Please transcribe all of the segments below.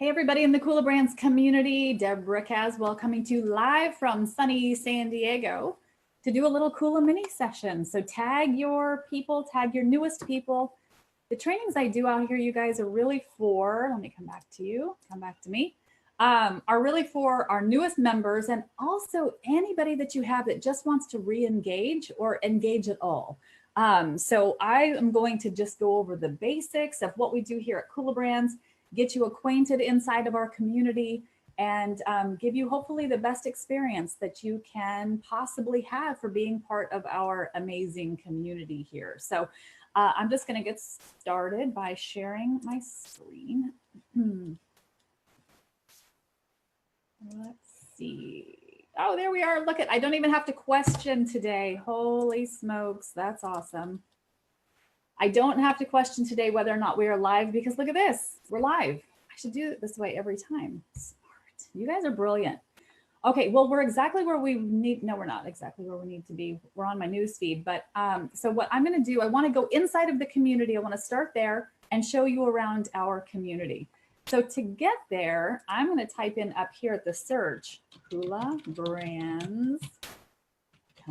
Hey everybody in the Kula Brands community, Deborah Caswell coming to you live from sunny San Diego to do a little kulaMini session. So tag your people, tag your newest people. The trainings I do out here, you guys, are really for, let me come back to you, come back to me, are really for our newest members and also anybody that you have that just wants to re-engage or engage at all. So I am going to just go over the basics of what we do here at Kula Brands, get you acquainted inside of our community, and give you hopefully the best experience that you can possibly have for being part of our amazing community here. So I'm just going to get started by sharing my screen. Let's see. Oh, there we are. Look at, I don't even have to question today. Holy smokes, that's awesome. I don't have to question today whether or not we are live because look at this, we're live. I should do it this way every time. Smart. You guys are brilliant. Okay, well, we're exactly where we need, no, we're not exactly where we need to be. We're on my news feed, but so what I'm gonna do, I wanna go inside of the community. I wanna start there and show you around our community. So to get there, I'm gonna type in up here at the search, Kula Brands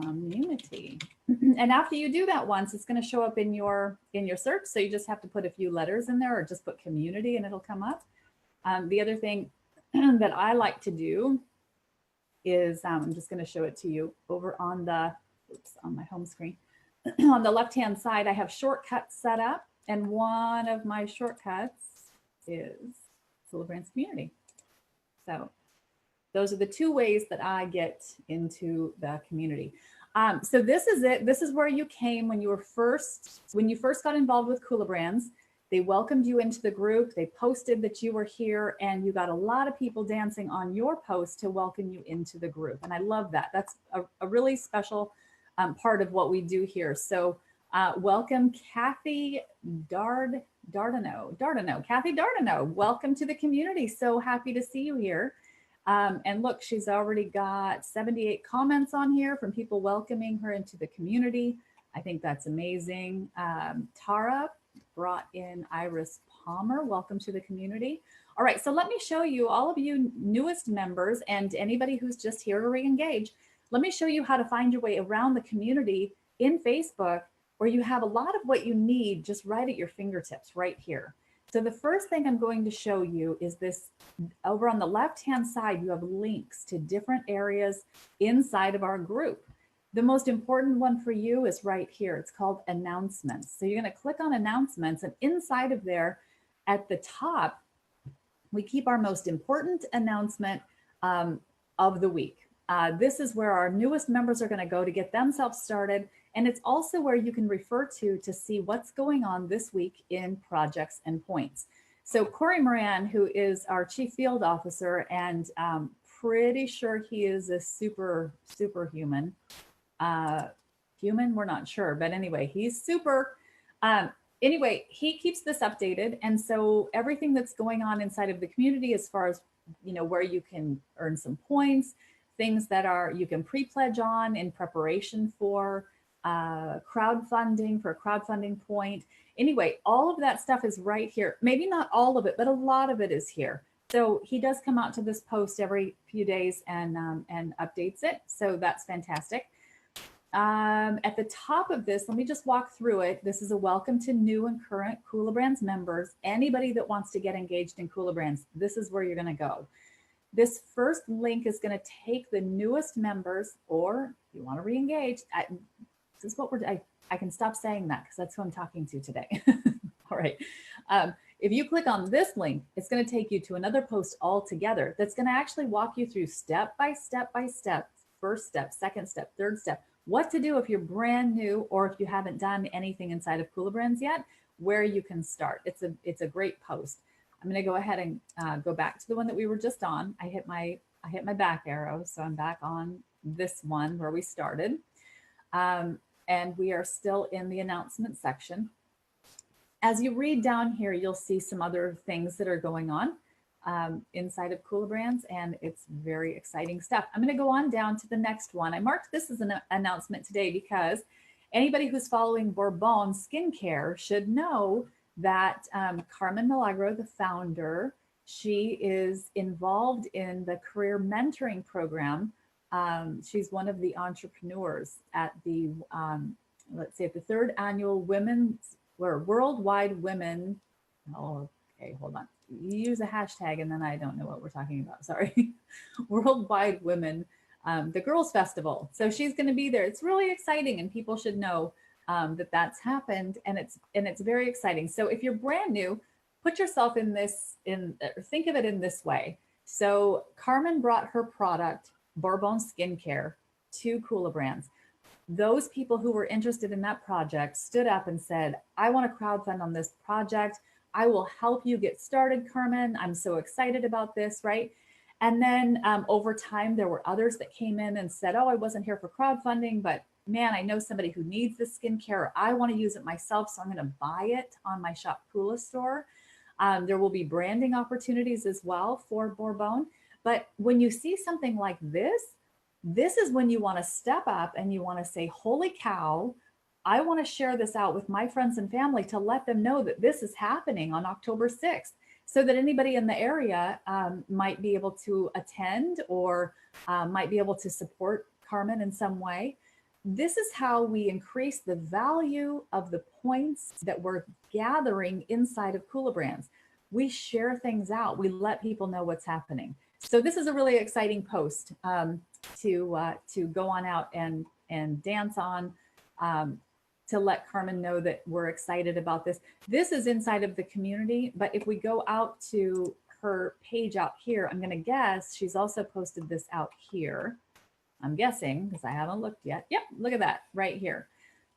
Community. And after you do that once, it's going to show up in your search. So you just have to put a few letters in there or just put community and it'll come up. The other thing that I like to do is I'm just going to show it to you over on the, oops, on my home screen. On the left-hand side, I have shortcuts set up. And one of my shortcuts is Kula Brands Community. So those are the two ways that I get into the community. So this is it. This is where you came when you first got involved with Kula Brands. They welcomed you into the group. They posted that you were here and you got a lot of people dancing on your post to welcome you into the group. And I love that. That's a really special part of what we do here. So welcome Kathy Dardanot. Kathy Dardanot, welcome to the community. So happy to see you here. And look, she's already got 78 comments on here from people welcoming her into the community. I think that's amazing. Tara brought in Iris Palmer. Welcome to the community. All right, so let me show you, all of you newest members and anybody who's just here to re-engage, let me show you how to find your way around the community in Facebook, where you have a lot of what you need just right at your fingertips right here. So the first thing I'm going to show you is this. Over on the left-hand side, you have links to different areas inside of our group. The most important one for you is right here. It's called announcements. So you're going to click on announcements, and inside of there at the top, we keep our most important announcement of the week. This is where our newest members are going to go to get themselves started. And it's also where you can refer to see what's going on this week in projects and points. So Corey Moran, who is our Chief Field Officer, and pretty sure he is a superhuman. Human, we're not sure, but anyway, he's super. Anyway, he keeps this updated. And so everything that's going on inside of the community, as far as, you know, where you can earn some points, things that are, you can pre-pledge on in preparation for crowdfunding, for a crowdfunding point. Anyway, all of that stuff is right here. Maybe not all of it, but a lot of it is here. So he does come out to this post every few days and updates it. So that's fantastic. At the top of this, let me just walk through it. This is a welcome to new and current Kula Brands members. Anybody that wants to get engaged in Kula Brands, this is where you're going to go. This first link is going to take the newest members, or if you want to re-engage, this is what I can stop saying that because that's who I'm talking to today. All right. If you click on this link, it's going to take you to another post altogether that's going to actually walk you through step by step, first step, second step, third step, what to do if you're brand new or if you haven't done anything inside of Kula Brands yet, where you can start. It's a great post. I'm going to go ahead and go back to the one that we were just on. I hit my back arrow, so I'm back on this one where we started. And we are still in the announcement section. As you read down here, you'll see some other things that are going on inside of Kula Brands, and it's very exciting stuff. I'm going to go on down to the next one. I marked this as an announcement today because anybody who's following Bourbon skincare should know that Carmen Milagro, the founder, She is involved in the career mentoring program. She's one of the entrepreneurs at the, let's see, at the third annual women's or worldwide women. Oh, okay, hold on. You use a hashtag and then I don't know what we're talking about. Sorry. Worldwide Women, the Girls Festival. So she's going to be there. It's really exciting, and people should know that that's happened, and it's very exciting. So if you're brand new, put yourself in this, think of it in this way. So Carmen brought her product, Bourbon Skincare, to Kula Brands. Those people who were interested in that project stood up and said, I want to crowdfund on this project. I will help you get started, Carmen. I'm so excited about this, right? And then over time, there were others that came in and said, oh, I wasn't here for crowdfunding, but man, I know somebody who needs this skincare. Or I want to use it myself, so I'm going to buy it on my Shop Kula store. There will be branding opportunities as well for Bourbon. But when you see something like this is when you want to step up and you want to say, holy cow, I want to share this out with my friends and family to let them know that this is happening on October 6th, so that anybody in the area might be able to attend or might be able to support Carmen in some way. This is how we increase the value of the points that we're gathering inside of Kula Brands. We share things out. We let people know what's happening. So this is a really exciting post to go on out and dance on, to let Carmen know that we're excited about this. This is inside of the community, but if we go out to her page out here, I'm going to guess she's also posted this out here. I'm guessing because I haven't looked yet. Yep, look at that right here.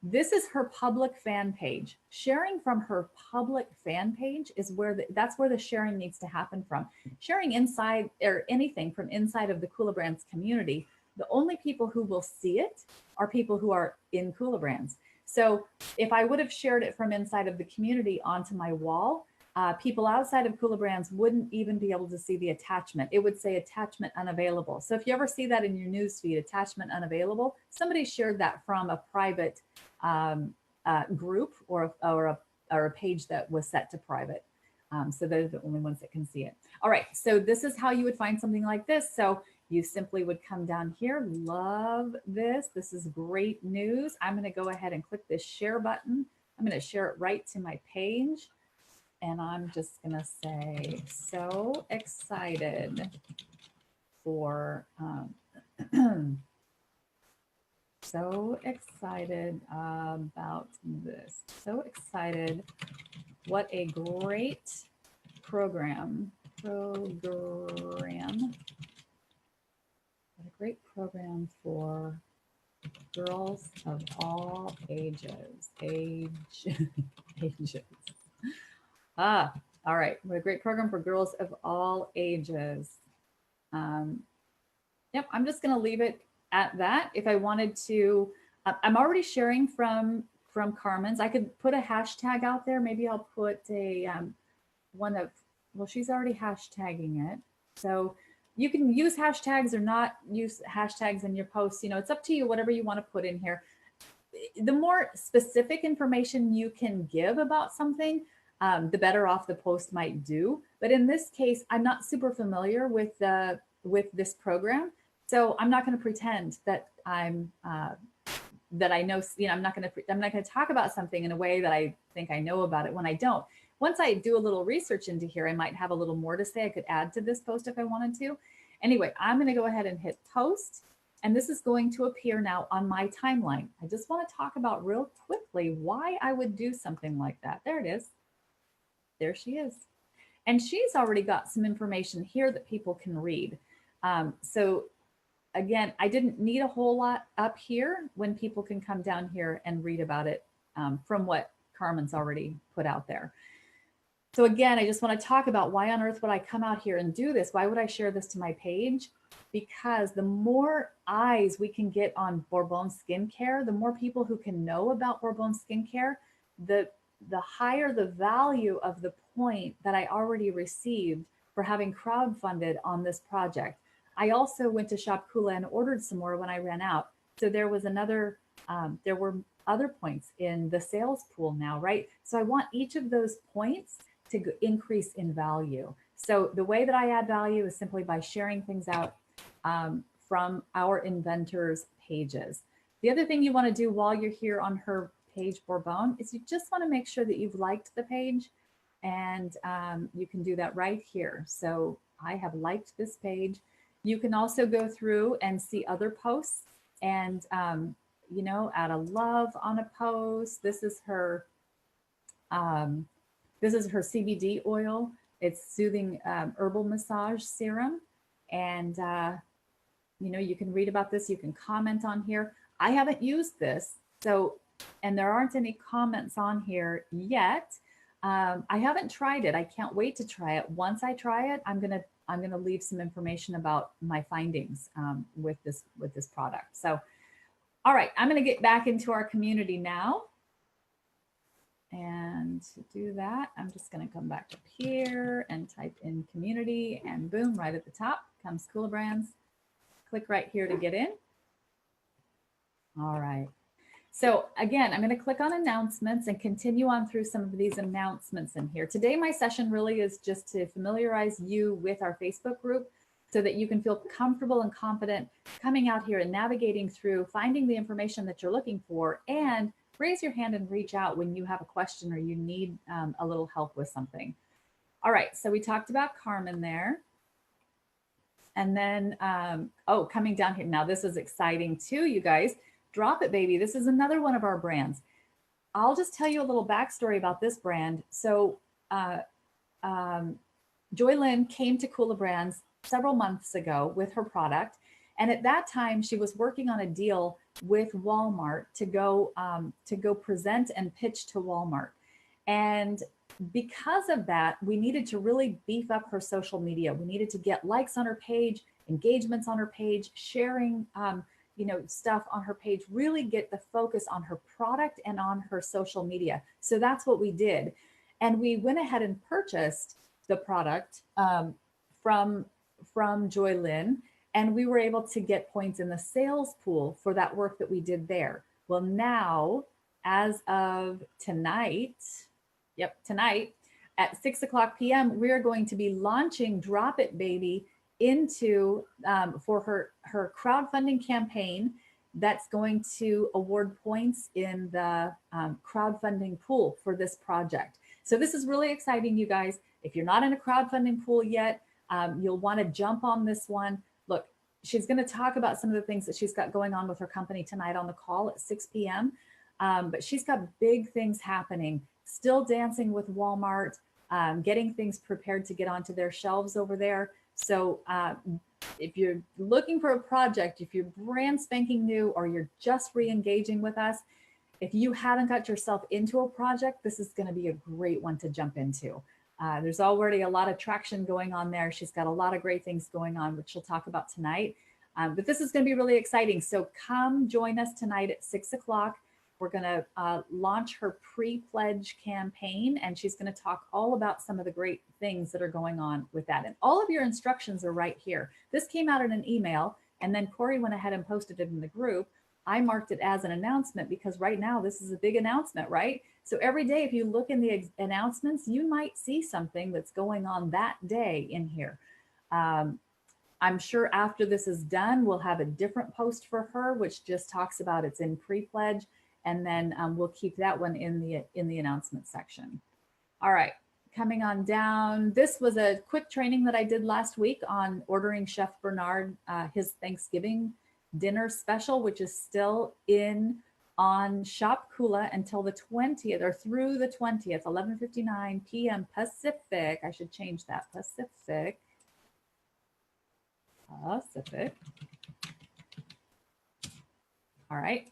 This is her public fan page. Sharing from her public fan page is where that's where the sharing needs to happen from. Sharing inside or anything from inside of the Kula Brands community, the only people who will see it are people who are in Kula Brands. So if I would have shared it from inside of the community onto my wall, people outside of Kula Brands wouldn't even be able to see the attachment. It would say attachment unavailable. So if you ever see that in your newsfeed, attachment unavailable, somebody shared that from a private group or a page that was set to private. So they're the only ones that can see it. All right, so this is how you would find something like this. So you simply would come down here. Love this. This is great news. I'm going to go ahead and click this share button. I'm going to share it right to my page. And I'm just going to say, so excited for, so excited about this. So excited. What a great program. What a great program for girls of all ages. Ages. All right. What a great program for girls of all ages. Yep, I'm just going to leave it at that. If I wanted to, I'm already sharing from Carmen's. I could put a hashtag out there. Maybe I'll put a well, she's already hashtagging it. So you can use hashtags or not use hashtags in your posts. You know, it's up to you, whatever you want to put in here. The more specific information you can give about something, the better off the post might do. But in this case, I'm not super familiar with this program, so I'm not going to pretend that that I know. You know, I'm not going to talk about something in a way that I think I know about it when I don't. Once I do a little research into here, I might have a little more to say. I could add to this post if I wanted to. Anyway, I'm going to go ahead and hit post. And this is going to appear now on my timeline. I just want to talk about real quickly why I would do something like that. There it is. There she is. And she's already got some information here that people can read. So again, I didn't need a whole lot up here when people can come down here and read about it from what Carmen's already put out there. So again, I just want to talk about why on earth would I come out here and do this? Why would I share this to my page? Because the more eyes we can get on Bourbon skincare, the more people who can know about Bourbon skincare, the higher the value of the point that I already received for having crowdfunded on this project. I also went to Shop Kula and ordered some more when I ran out. So there was another, there were other points in the sales pool now, right? So I want each of those points to increase in value. So the way that I add value is simply by sharing things out from our inventors' pages. The other thing you want to do while you're here on her page Bourbon is you just want to make sure that you've liked the page, and you can do that right here. So I have liked this page. You can also go through and see other posts and you know, add a love on a post. This is her CBD oil. It's soothing herbal massage serum. And, you know, you can read about this. You can comment on here. I haven't used this. So, and there aren't any comments on here yet. I haven't tried it. I can't wait to try it. Once I try it, I'm gonna leave some information about my findings with this product. So, all right, I'm gonna get back into our community now. And to do that, I'm just going to come back up here and type in community, and boom, right at the top comes Kula Brands. Click right here to get in. All right. So again, I'm going to click on announcements and continue on through some of these announcements in here. Today, my session really is just to familiarize you with our Facebook group so that you can feel comfortable and confident coming out here and navigating through, finding the information that you're looking for, and raise your hand and reach out when you have a question or you need a little help with something. All right, so we talked about Carmen there. And then, oh, coming down here. Now this is exciting too, you guys. Drop It Baby. This is another one of our brands. I'll just tell you a little backstory about this brand. So Joy Lynn came to Kula Brands several months ago with her product. And at that time, she was working on a deal with Walmart to go present and pitch to Walmart. And because of that, we needed to really beef up her social media. We needed to get likes on her page, engagements on her page, sharing you know, stuff on her page, really get the focus on her product and on her social media. So that's what we did. And we went ahead and purchased the product from Joy Lynn. And we were able to get points in the sales pool for that work that we did there. Well, now, as of tonight, tonight at 6:00 p.m., we're going to be launching Drop It Baby into for her crowdfunding campaign that's going to award points in the crowdfunding pool for this project. So this is really exciting, you guys. If you're not in a crowdfunding pool yet, you'll want to jump on this one. Look, she's going to talk about some of the things that she's got going on with her company tonight on the call at 6 p.m. But she's got big things happening, still dancing with Walmart, getting things prepared to get onto their shelves over there. So if you're looking for a project, if you're brand spanking new, or you're just re-engaging with us, if you haven't got yourself into a project, this is going to be a great one to jump into. There's already a lot of traction going on there. She's got a lot of great things going on, which she'll talk about tonight. But this is going to be really exciting. So come join us tonight at 6:00. We're going to launch her pre-pledge campaign, and she's going to talk all about some of the great things that are going on with that. And all of your instructions are right here. This came out in an email, and then Corey went ahead and posted it in the group. I marked it as an announcement because right now this is a big announcement, right? So every day, if you look in the announcements, you might see something that's going on that day in here. I'm sure after this is done, we'll have a different post for her, which just talks about it's in pre-pledge, and then we'll keep that one in the announcement section. All right, coming on down. This was a quick training that I did last week on ordering Chef Bernard his Thanksgiving dinner special, which is still in on Shop Kula until the 20th, or through the 20th, 11:59 p.m. Pacific. I should change that, Pacific. All right.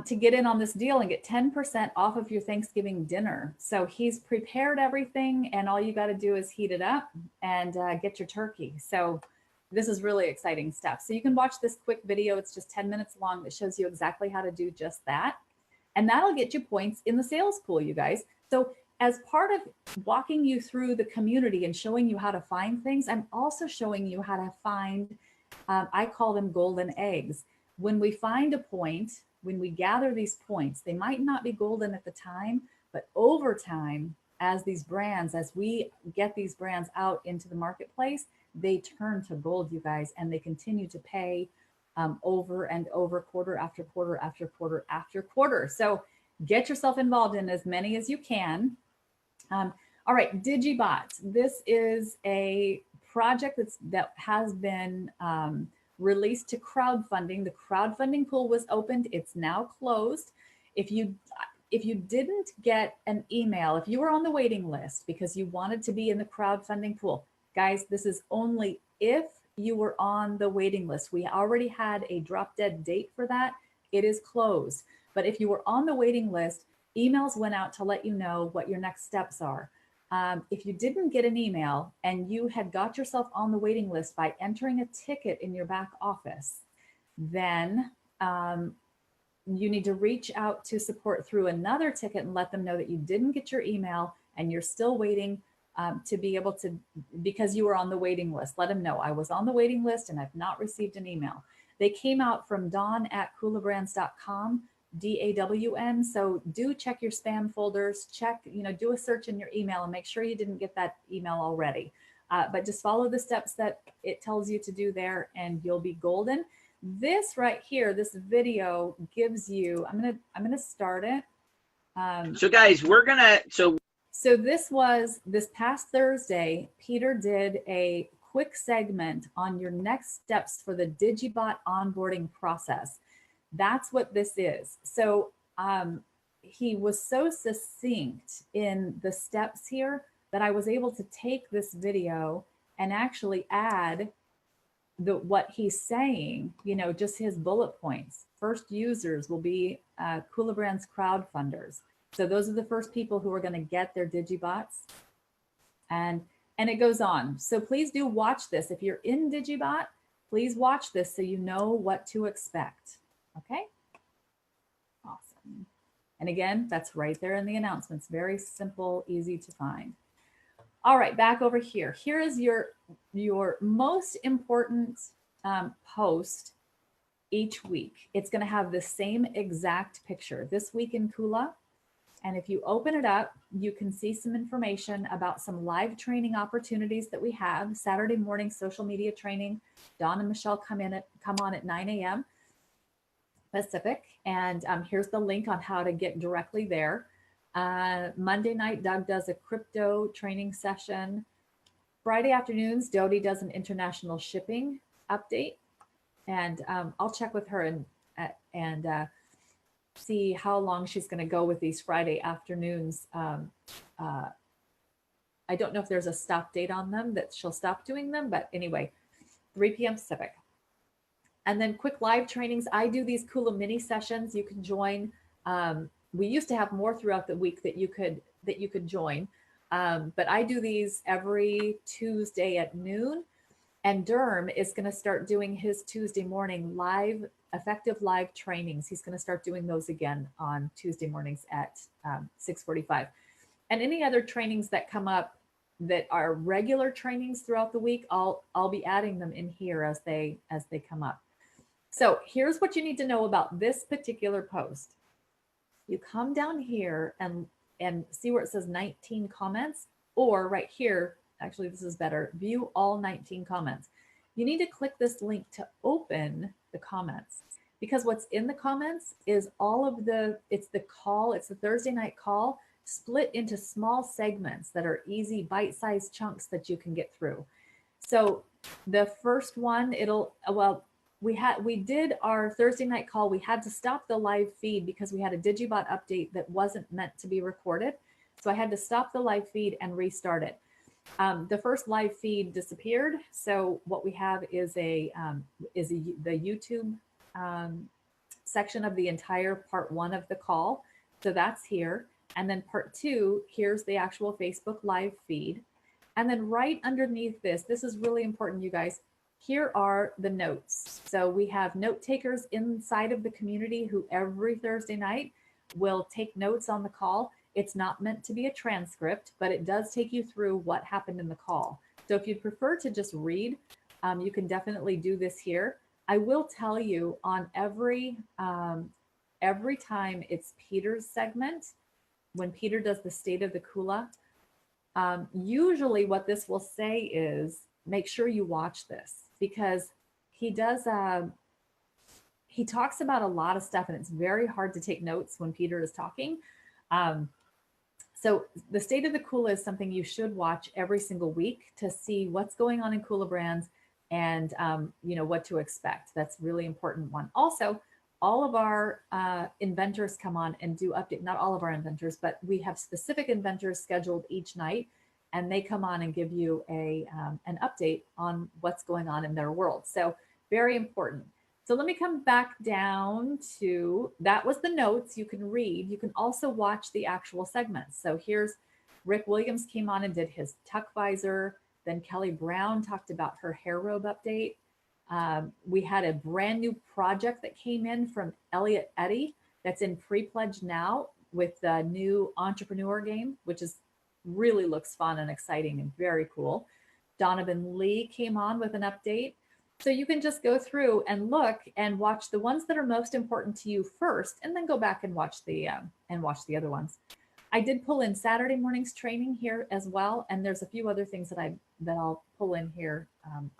To get in on this deal and get 10% off of your Thanksgiving dinner. So he's prepared everything, and all you got to do is heat it up and get your turkey. So this is really exciting stuff. So you can watch this quick video. It's just 10 minutes long that shows you exactly how to do just that. And that'll get you points in the sales pool, you guys. So as part of walking you through the community and showing you how to find things, I'm also showing you how to find, I call them golden eggs. When we find a point, when we gather these points, they might not be golden at the time, but over time, as these brands, as we get these brands out into the marketplace, they turn to gold, you guys, and they continue to pay over and over, quarter after quarter after quarter after quarter. So get yourself involved in as many as you can. All right, DigiBots. This is a project that has been released to crowdfunding. The crowdfunding pool was opened. It's now closed. If you didn't get an email, if you were on the waiting list because you wanted to be in the crowdfunding pool, guys, this is only if you were on the waiting list. We already had a drop dead date for that. It is closed. But if you were on the waiting list, emails went out to let you know what your next steps are. If you didn't get an email and you had got yourself on the waiting list by entering a ticket in your back office, then you need to reach out to support through another ticket and let them know that you didn't get your email and you're still waiting to be able to, because you were on the waiting list. Let them know, I was on the waiting list and I've not received an email. They came out from dawn@kulabrands.com. DAWN. So do check your spam folders, check, do a search in your email and make sure you didn't get that email already. But just follow the steps that it tells you to do there and you'll be golden. This right here, this video gives you, I'm gonna start it. So guys, so this past Thursday, Peter did a quick segment on your next steps for the DigiBot onboarding process. That's what this is. So he was so succinct in the steps here that I was able to take this video and actually add what he's saying, just his bullet points. First users will be kulaBrands crowdfunders. So those are the first people who are going to get their DigiBots. And it goes on. So please do watch this. If you're in DigiBot, please watch this so you know what to expect. Okay, awesome. And again, that's right there in the announcements. Very simple, easy to find. All right, back over here. Here is your most important post each week. It's going to have the same exact picture. This week in Kula. And if you open it up, you can see some information about some live training opportunities that we have. Saturday morning social media training. Dawn and Michelle come on at 9 a.m. Pacific. And here's the link on how to get directly there. Monday night, Doug does a crypto training session. Friday afternoons, Dodie does an international shipping update. And I'll check with her and see how long she's going to go with these Friday afternoons. I don't know if there's a stop date on them that she'll stop doing them, but anyway, 3 p.m. Pacific. And then quick live trainings. I do these kulaMini sessions. You can join. We used to have more throughout the week that you could join, but I do these every Tuesday at noon. And Derm is going to start doing his Tuesday morning effective live trainings. He's going to start doing those again on Tuesday mornings at 6:45. And any other trainings that come up that are regular trainings throughout the week, I'll be adding them in here as they come up. So here's what you need to know about this particular post. You come down here and see where it says 19 comments, or right here, actually this is better, view all 19 comments. You need to click this link to open the comments, because what's in the comments is it's the Thursday night call split into small segments that are easy bite-sized chunks that you can get through. So the first one, we did our Thursday night call. We had to stop the live feed because we had a DigiBot update that wasn't meant to be recorded. So I had to stop the live feed and restart it. The first live feed disappeared. So what we have is the YouTube section of the entire part 1 of the call. So that's here. And then part 2, here's the actual Facebook live feed. And then right underneath this is really important, you guys. Here are the notes. So we have note takers inside of the community who every Thursday night will take notes on the call. It's not meant to be a transcript, but it does take you through what happened in the call. So if you'd prefer to just read, you can definitely do this here. I will tell you on every time it's Peter's segment, when Peter does the state of the Kula, Usually what this will say is, make sure you watch this, because he does, he talks about a lot of stuff and it's very hard to take notes when Peter is talking. So the State of the Kula is something you should watch every single week to see what's going on in Kula Brands and you know, what to expect. That's really important one. Also, all of our inventors come on and do update, not all of our inventors, but we have specific inventors scheduled each night, and they come on and give you an update on what's going on in their world. So very important. So let me come back down to, that was the notes you can read. You can also watch the actual segments. So here's Rick Williams came on and did his tuck visor. Then Kelly Brown talked about her hair robe update. We had a brand new project that came in from Elliot Eddy that's in pre-pledge now with the new entrepreneur game, which is really looks fun and exciting and very cool. Donovan Lee came on with an update. So you can just go through and look and watch the ones that are most important to you first, and then go back and watch the other ones. I did pull in Saturday morning's training here as well, and there's a few other things that I'll pull in here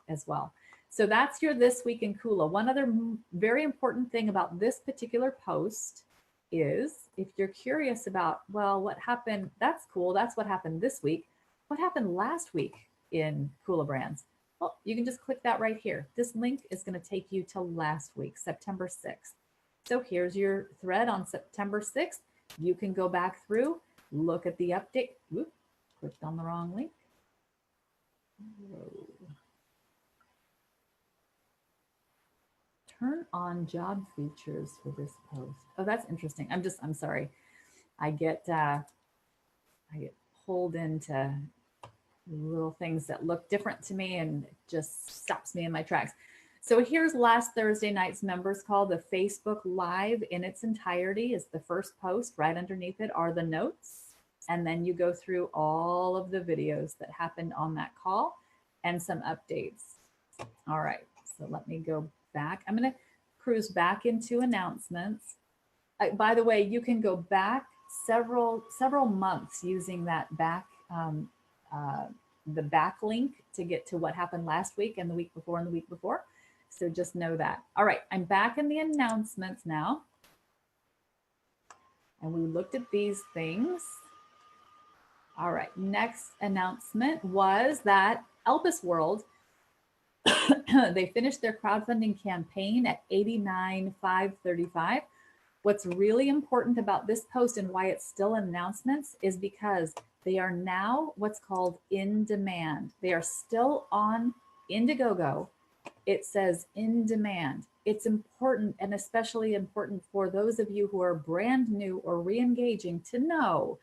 as well. So that's your This Week in Kula. One other very important thing about this particular post is, if you're curious about, well, what happened? That's cool. That's what happened this week. What happened last week in Kula Brands? Well, you can just click that right here. This link is going to take you to last week, September 6th. So here's your thread on September 6th. You can go back through, look at the update. Whoop, clicked on the wrong link. Whoa. Turn on job features for this post. Oh, that's interesting. I'm sorry. I get pulled into little things that look different to me, and it just stops me in my tracks. So here's last Thursday night's members call. The Facebook Live in its entirety is the first post. Right underneath it are the notes. And then you go through all of the videos that happened on that call and some updates. All right, so let me go back. I'm going to cruise back into announcements. By the way, you can go back several months using that back the back link to get to what happened last week and the week before and the week before. So just know that. All right, I'm back in the announcements now. And we looked at these things. All right, next announcement was that Elpis World, they finished their crowdfunding campaign at $89,535. What's really important about this post and why it's still in announcements is because they are now what's called in demand. They are still on Indiegogo. It says in demand. It's important, and especially important for those of you who are brand new or re-engaging, to know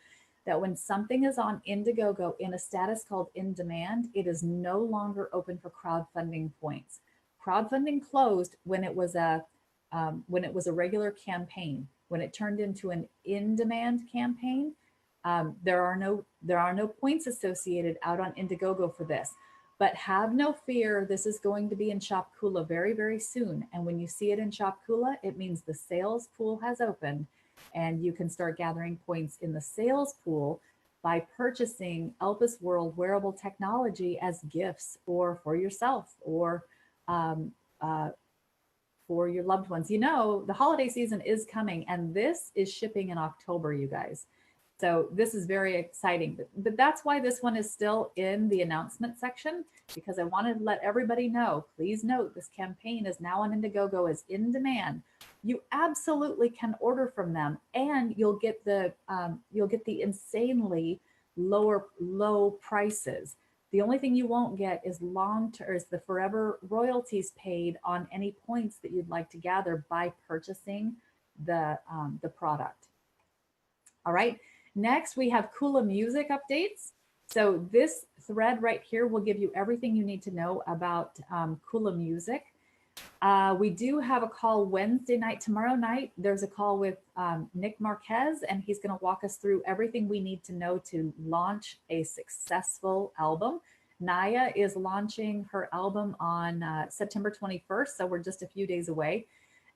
that when something is on Indiegogo in a status called in demand, it is no longer open for crowdfunding points. Crowdfunding closed when it was a regular campaign. When it turned into an in-demand campaign, there are no points associated out on Indiegogo for this. But have no fear, this is going to be in Shop Kula very, very soon. And when you see it in Shop Kula, it means the sales pool has opened, and you can start gathering points in the sales pool by purchasing Elpis World wearable technology as gifts, or for yourself, or for your loved ones. You know, the holiday season is coming, and this is shipping in October, you guys. So this is very exciting, but that's why this one is still in the announcement section, because I wanted to let everybody know. Please note, this campaign is now on Indiegogo as in demand. You absolutely can order from them, and you'll get the insanely low prices. The only thing you won't get is the forever royalties paid on any points that you'd like to gather by purchasing the product. All right. Next, we have Kula Music updates. So this thread right here will give you everything you need to know about Kula Music. We do have a call Wednesday night. Tomorrow night, there's a call with Nick Marquez, and he's going to walk us through everything we need to know to launch a successful album. Naya is launching her album on September 21st, so we're just a few days away.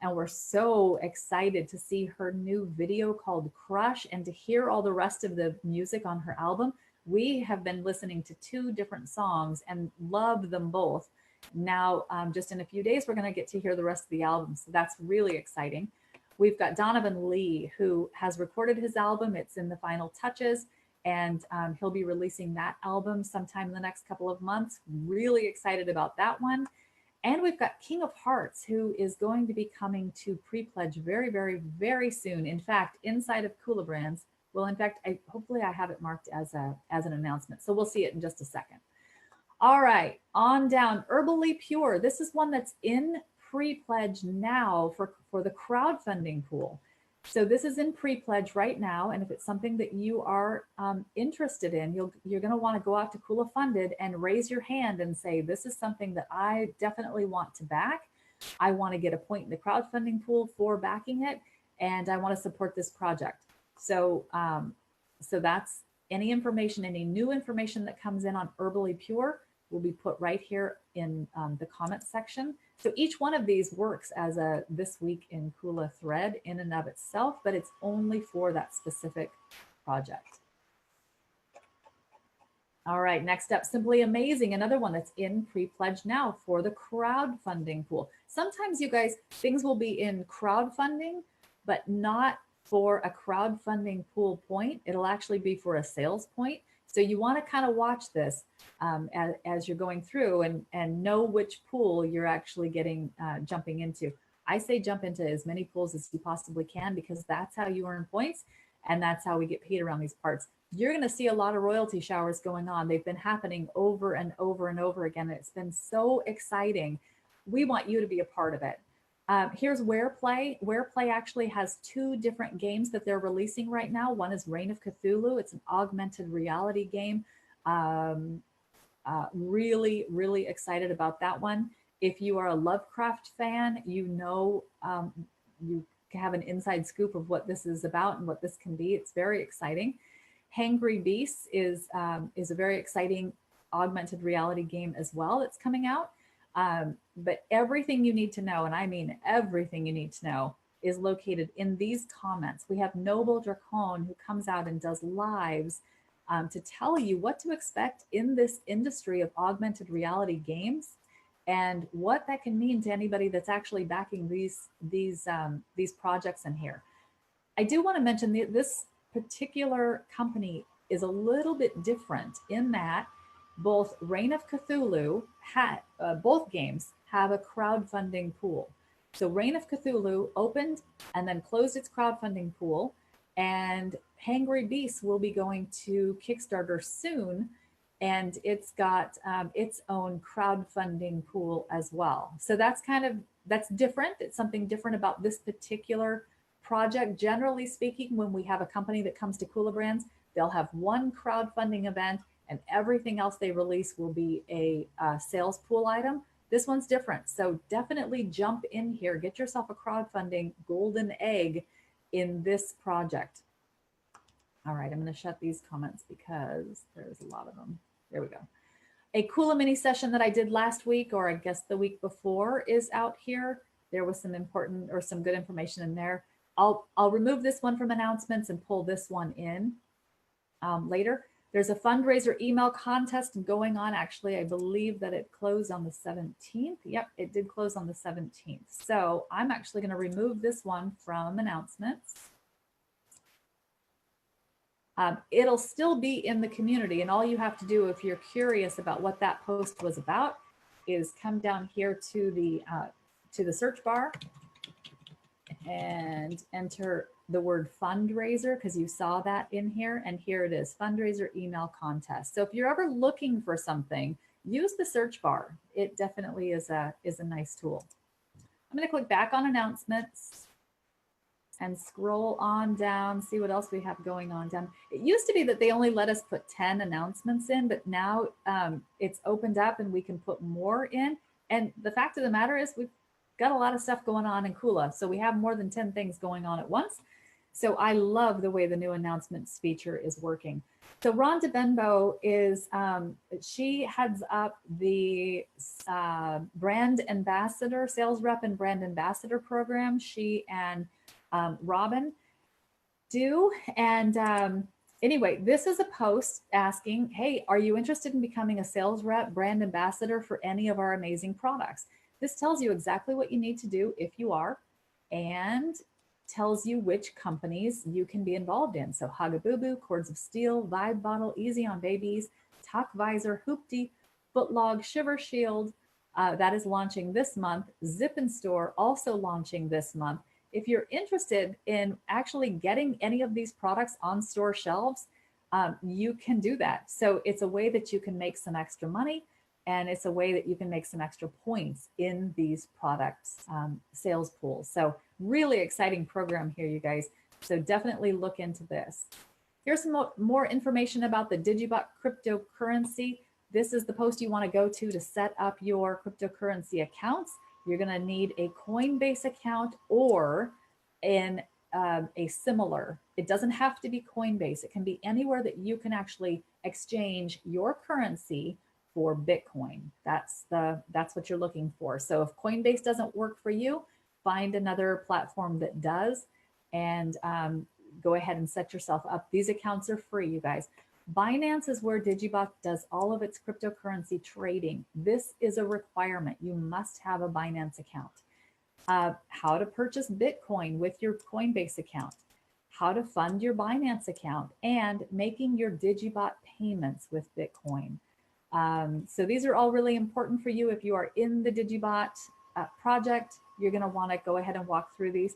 And we're so excited to see her new video called Crush and to hear all the rest of the music on her album. We have been listening to 2 different songs and love them both. Now, just in a few days, we're going to get to hear the rest of the album. So that's really exciting. We've got Donovan Lee, who has recorded his album. It's in the final touches, and he'll be releasing that album sometime in the next couple of months. Really excited about that one. And we've got King of Hearts, who is going to be coming to pre-pledge very, very, very soon. In fact, inside of Kula Brands, well, in fact, hopefully I have it marked as an announcement. So we'll see it in just a second. All right, on down, Herbally Pure. This is one that's in pre-pledge now for the crowdfunding pool. So this is in pre-pledge right now, and if it's something that you are interested in, you're going to want to go out to Kula Funded and raise your hand and say, this is something that I definitely want to back. I want to get a point in the crowdfunding pool for backing it, and I want to support this project. So, so that's any information, any new information that comes in on Herbally Pure will be put right here in the comments section. So each one of these works as a This Week in Kula thread in and of itself, but it's only for that specific project. All right, next up, Simply Amazing, another one that's in pre-pledge now for the crowdfunding pool. Sometimes, you guys, things will be in crowdfunding, but not for a crowdfunding pool point. It'll actually be for a sales point. So you want to kind of watch this as you're going through and know which pool you're actually getting jumping into. I say jump into as many pools as you possibly can, because that's how you earn points, and that's how we get paid around these parts. You're going to see a lot of royalty showers going on. They've been happening over and over and over again. It's been so exciting. We want you to be a part of it. Here's WherePlay. WherePlay actually has 2 different games that they're releasing right now. One is Reign of Cthulhu. It's an augmented reality game. Really, really excited about that one. If you are a Lovecraft fan, you know you have an inside scoop of what this is about and what this can be. It's very exciting. Hangry Beasts is a very exciting augmented reality game as well that's coming out. But everything you need to know, and I mean everything you need to know, is located in these comments. We have Noble Dracon, who comes out and does lives to tell you what to expect in this industry of augmented reality games and what that can mean to anybody that's actually backing these projects in here. I do want to mention this particular company is a little bit different in that both Reign of Cthulhu, both games have a crowdfunding pool. So Reign of Cthulhu opened and then closed its crowdfunding pool, and Hangry Beasts will be going to Kickstarter soon, and it's got its own crowdfunding pool as well. So that's different. It's something different about this particular project. Generally speaking, when we have a company that comes to Kula Brands, they'll have one crowdfunding event, and everything else they release will be a sales pool item. This one's different. So definitely jump in here. Get yourself a crowdfunding golden egg in this project. All right, I'm going to shut these comments because there's a lot of them. There we go. A kulaMini session that I did last week, or I guess the week before, is out here. There was some important or some good information in there. I'll remove this one from announcements and pull this one in later. There's a fundraiser email contest going on. Actually, I believe that it closed on the 17th. Yep, it did close on the 17th. So I'm actually going to remove this one from announcements. It'll still be in the community, and all you have to do if you're curious about what that post was about is come down here to the search bar and enter the word fundraiser, because you saw that in here, and here it is, fundraiser email contest. So if you're ever looking for something, use the search bar. It definitely is a nice tool. I'm going to click back on announcements and scroll on down, see what else we have going on down. It used to be that they only let us put 10 announcements in, but now it's opened up and we can put more in. And the fact of the matter is we've got a lot of stuff going on in Kula. So we have more than 10 things going on at once. So I love the way the new announcements feature is working. So Rhonda Benbow is, she heads up the brand ambassador, sales rep and brand ambassador program. She and Robin do, and Anyway, this is a post asking, hey, are you interested in becoming a sales rep, brand ambassador for any of our amazing products? This tells you exactly what you need to do if you are, and tells you which companies you can be involved in. So Hugaboo, Cords of Steel, Vibe Bottle, Easy on Babies, Tuck Visor, Hoopty, Footlog, Shiver Shield, that is launching this month. Zip and Store also launching this month. If you're interested in actually getting any of these products on store shelves, you can do that. So it's a way that you can make some extra money, and it's a way that you can make some extra points in these products sales pools. So really exciting program here, you guys. So definitely look into this. Here's some more information about the Digibot cryptocurrency. This is the post you want to go to set up your cryptocurrency accounts. You're going to need a Coinbase account or in a similar. It doesn't have to be Coinbase. It can be anywhere that you can actually exchange your currency for Bitcoin. That's what you're looking for. So if Coinbase doesn't work for you, find another platform that does, and go ahead and set yourself up. These accounts are free, you guys. Binance is where Digibot does all of its cryptocurrency trading. This is a requirement. You must have a Binance account. How to purchase Bitcoin with your Coinbase account, how to fund your Binance account, and making your Digibot payments with Bitcoin. So these are all really important for you. If you are in the Digibot project, you're going to want to go ahead and walk through these.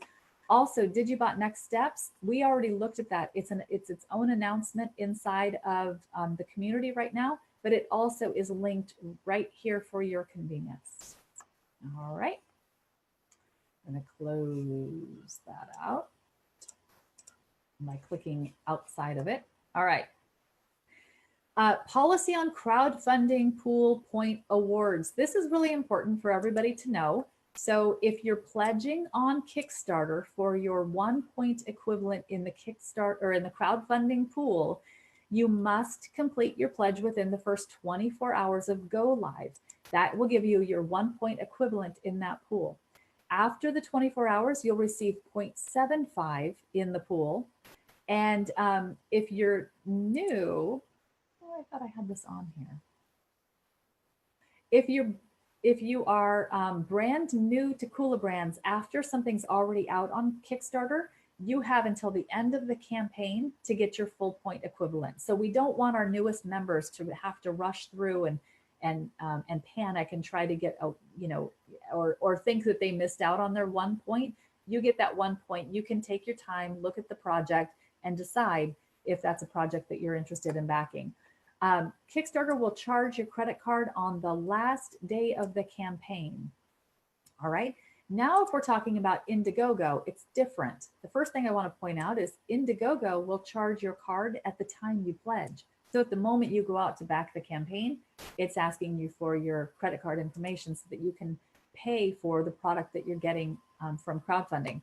Also, Digibot Next Steps, we already looked at that. It's its own announcement inside of the community right now, but it also is linked right here for your convenience. All right. I'm going to close that out by clicking outside of it. All right. Policy on crowdfunding pool point awards. This is really important for everybody to know. So if you're pledging on Kickstarter for your 1 point equivalent in the Kickstarter or in the crowdfunding pool, you must complete your pledge within the first 24 hours of go live. That will give you your 1 point equivalent in that pool. After the 24 hours, you'll receive 0.75 in the pool. And if you're new, oh, I thought I had this on here. If you are brand new to Kula Brands, after something's already out on Kickstarter, you have until the end of the campaign to get your full point equivalent. So we don't want our newest members to have to rush through and panic and try to get a, or think that they missed out on their 1 point. You get that 1 point. You can take your time, look at the project, and decide if that's a project that you're interested in backing. Kickstarter will charge your credit card on the last day of the campaign. All right. Now, if we're talking about Indiegogo, it's different. The first thing I want to point out is Indiegogo will charge your card at the time you pledge. So at the moment you go out to back the campaign, it's asking you for your credit card information so that you can pay for the product that you're getting from crowdfunding.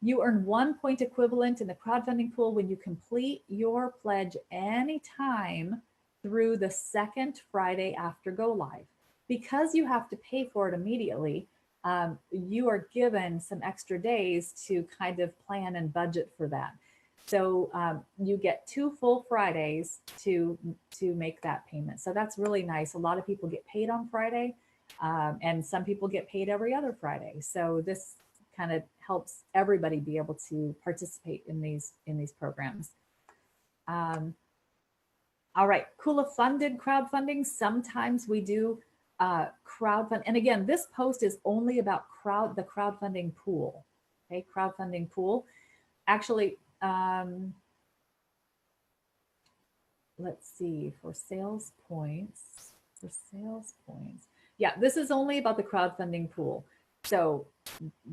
You earn 1 point equivalent in the crowdfunding pool when you complete your pledge anytime through the second Friday after go live. Because you have to pay for it immediately, you are given some extra days to kind of plan and budget for that. So you get 2 full Fridays to make that payment. So that's really nice. A lot of people get paid on Friday, and some people get paid every other Friday. So this kind of helps everybody be able to participate in these programs. All right, Kula funded crowdfunding. Sometimes we do crowdfund, and again, this post is only about the crowdfunding pool. Okay, crowdfunding pool. Actually, let's see, for sales points. Yeah, this is only about the crowdfunding pool. So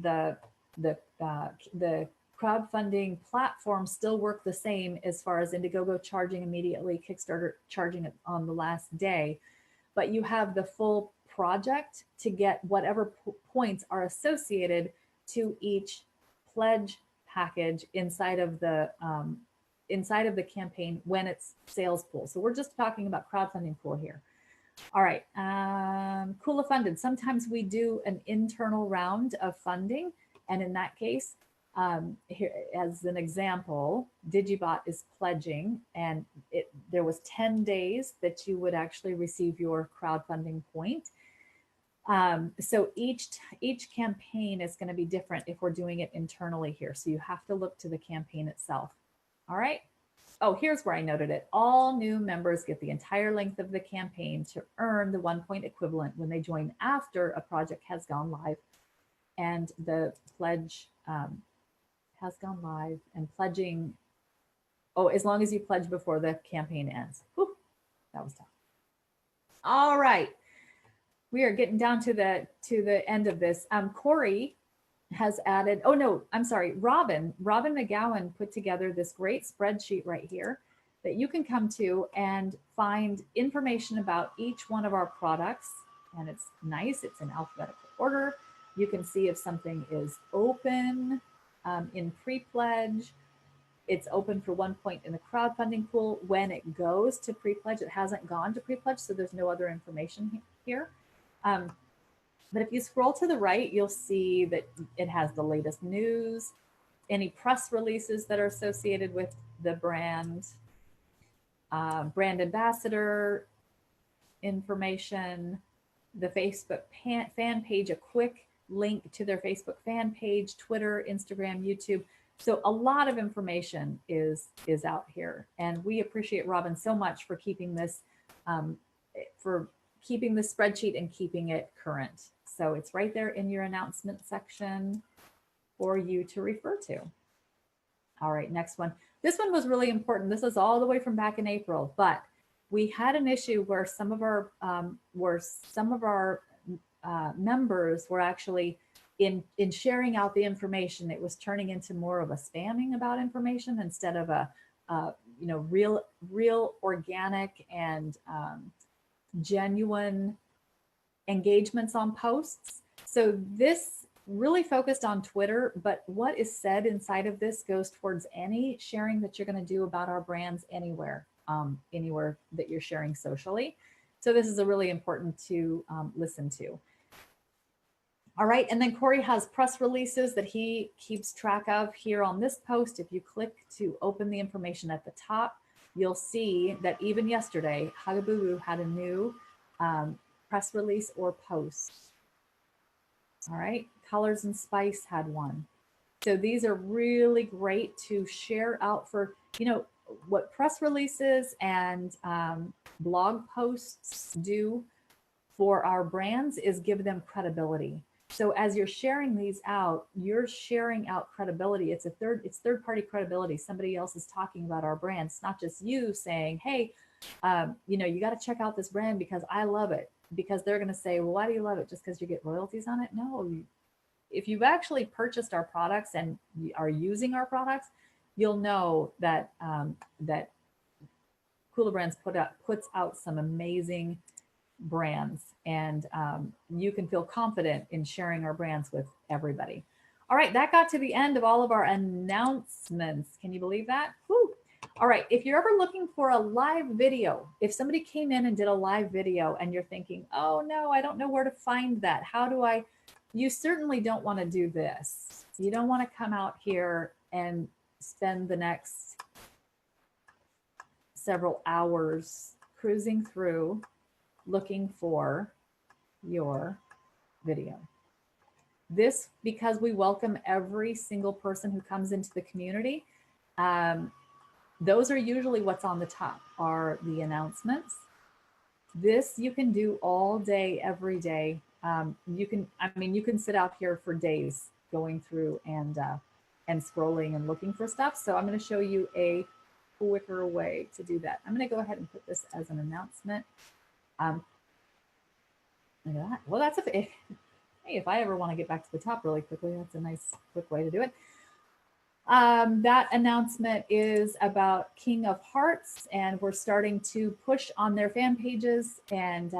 the crowdfunding platforms still work the same as far as Indiegogo charging immediately, Kickstarter charging it on the last day, but you have the full project to get whatever points are associated to each pledge package inside of the campaign when it's sales pool. So we're just talking about crowdfunding pool here. All right, Kula funded. Sometimes we do an internal round of funding, and in that case, Here, as an example, Digibot is pledging, and there was 10 days that you would actually receive your crowdfunding point. So each campaign is going to be different if we're doing it internally here. So you have to look to the campaign itself. All right. Oh, here's where I noted it. All new members get the entire length of the campaign to earn the 1 point equivalent when they join after a project has gone live and the pledge has gone live, and pledging. Oh, as long as you pledge before the campaign ends. Whew, that was tough. All right. We are getting down to the end of this. Corey has added, oh no, I'm sorry, Robin McGowan put together this great spreadsheet right here that you can come to and find information about each one of our products. And it's nice, it's in alphabetical order. You can see if something is open in pre-pledge. It's open for 1 point in the crowdfunding pool. When it goes to pre-pledge, it hasn't gone to pre-pledge, so there's no other information here. But if you scroll to the right, you'll see that it has the latest news, any press releases that are associated with the brand, brand ambassador information, the Facebook fan page, a quick link to their Facebook fan page, Twitter, Instagram, YouTube. So a lot of information is out here. And we appreciate Robin so much for keeping this, spreadsheet and keeping it current. So it's right there in your announcement section for you to refer to. All right, next one. This one was really important. This is all the way from back in April, but we had an issue where some of our members were actually in sharing out the information. It was turning into more of a spamming about information instead of a real organic and genuine engagements on posts. So this really focused on Twitter, but what is said inside of this goes towards any sharing that you're going to do about our brands anywhere that you're sharing socially. So this is a really important to listen to. All right, and then Corey has press releases that he keeps track of here on this post. If you click to open the information at the top, you'll see that even yesterday, Hugaboo had a new press release or post. All right, Colors and Spice had one. So these are really great to share out for, what press releases and blog posts do for our brands is give them credibility. So as you're sharing these out, you're sharing out credibility. It's third party credibility. Somebody else is talking about our brand. It's not just you saying, hey, you got to check out this brand because I love it. Because they're going to say, well, why do you love it? Just because you get royalties on it? No. If you've actually purchased our products and are using our products, you'll know that that Kula Brands puts out some amazing brands, and you can feel confident in sharing our brands with everybody. All right, that got to the end of all of our announcements. Can you believe that? Whew. All right, if you're ever looking for a live video, if somebody came in and did a live video and you're thinking, oh no, I don't know where to find that. How do I? You certainly don't want to do this. You don't want to come out here and spend the next several hours cruising through looking for your video. This, because we welcome every single person who comes into the community. Those are usually what's on the top are the announcements. This you can do all day, every day. You can sit out here for days going through and scrolling and looking for stuff. So I'm going to show you a quicker way to do that. I'm going to go ahead and put this as an announcement. Look at that. Well, that's hey, if I ever want to get back to the top really quickly, that's a nice quick way to do it. That announcement is about King of Hearts, and we're starting to push on their fan pages and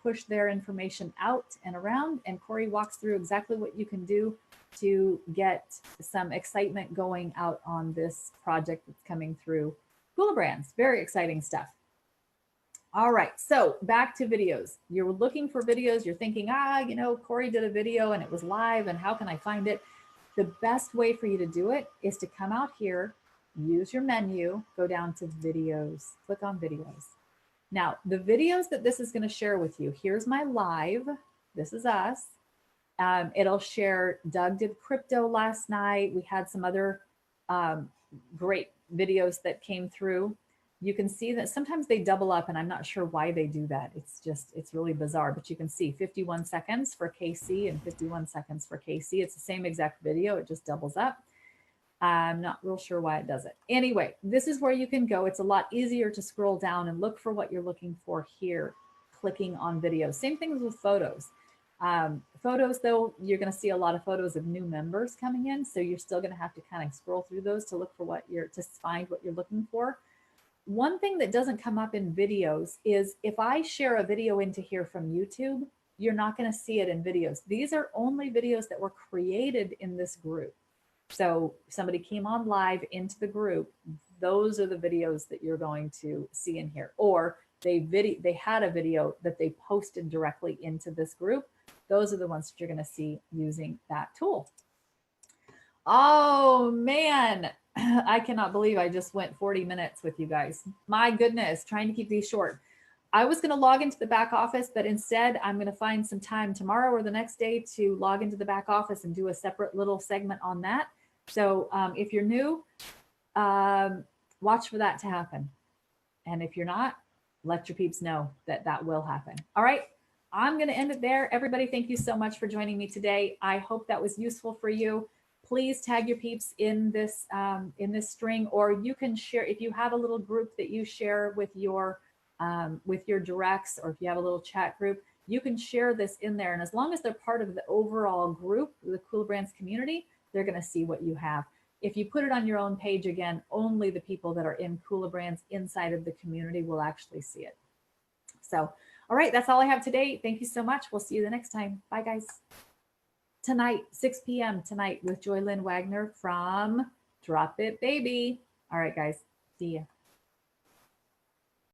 push their information out and around. And Corey walks through exactly what you can do to get some excitement going out on this project that's coming through Kula Brands. Very exciting stuff. All right, so back to videos. You're looking for videos. You're thinking, Corey did a video and it was live, and how can I find it? The best way for you to do it is to come out here, use your menu, go down to videos, click on videos. Now, the videos that this is going to share with you, here's my live. This is us. It'll share, Doug did crypto last night. We had some other great videos that came through. You can see that sometimes they double up, and I'm not sure why they do that. It's really bizarre, but you can see 51 seconds for KC and 51 seconds for KC. It's the same exact video. It just doubles up. I'm not real sure why it does it. Anyway, this is where you can go. It's a lot easier to scroll down and look for what you're looking for here, clicking on videos. Same things with photos. Photos, though, you're going to see a lot of photos of new members coming in. So you're still going to have to kind of scroll through those to look for to find what you're looking for. One thing that doesn't come up in videos is if I share a video into here from YouTube, you're not going to see it in videos. These are only videos that were created in this group. So somebody came on live into the group. Those are the videos that you're going to see in here. Or they had a video that they posted directly into this group. Those are the ones that you're going to see using that tool. Oh, man. I cannot believe I just went 40 minutes with you guys. My goodness, trying to keep these short. I was going to log into the back office, but instead I'm going to find some time tomorrow or the next day to log into the back office and do a separate little segment on that. So if you're new, watch for that to happen. And if you're not, let your peeps know that that will happen. All right. I'm going to end it there. Everybody, thank you so much for joining me today. I hope that was useful for you. Please tag your peeps in this string, or you can share if you have a little group that you share with your directs, or if you have a little chat group, you can share this in there. And as long as they're part of the overall group, the Kula Brands community, they're going to see what you have. If you put it on your own page, again, only the people that are in Kula Brands inside of the community will actually see it. So, all right, that's all I have today. Thank you so much. We'll see you the next time. Bye, guys. Tonight, 6 p.m. tonight with Joy Lynn Wagner from Drop It Baby. All right, guys. See ya.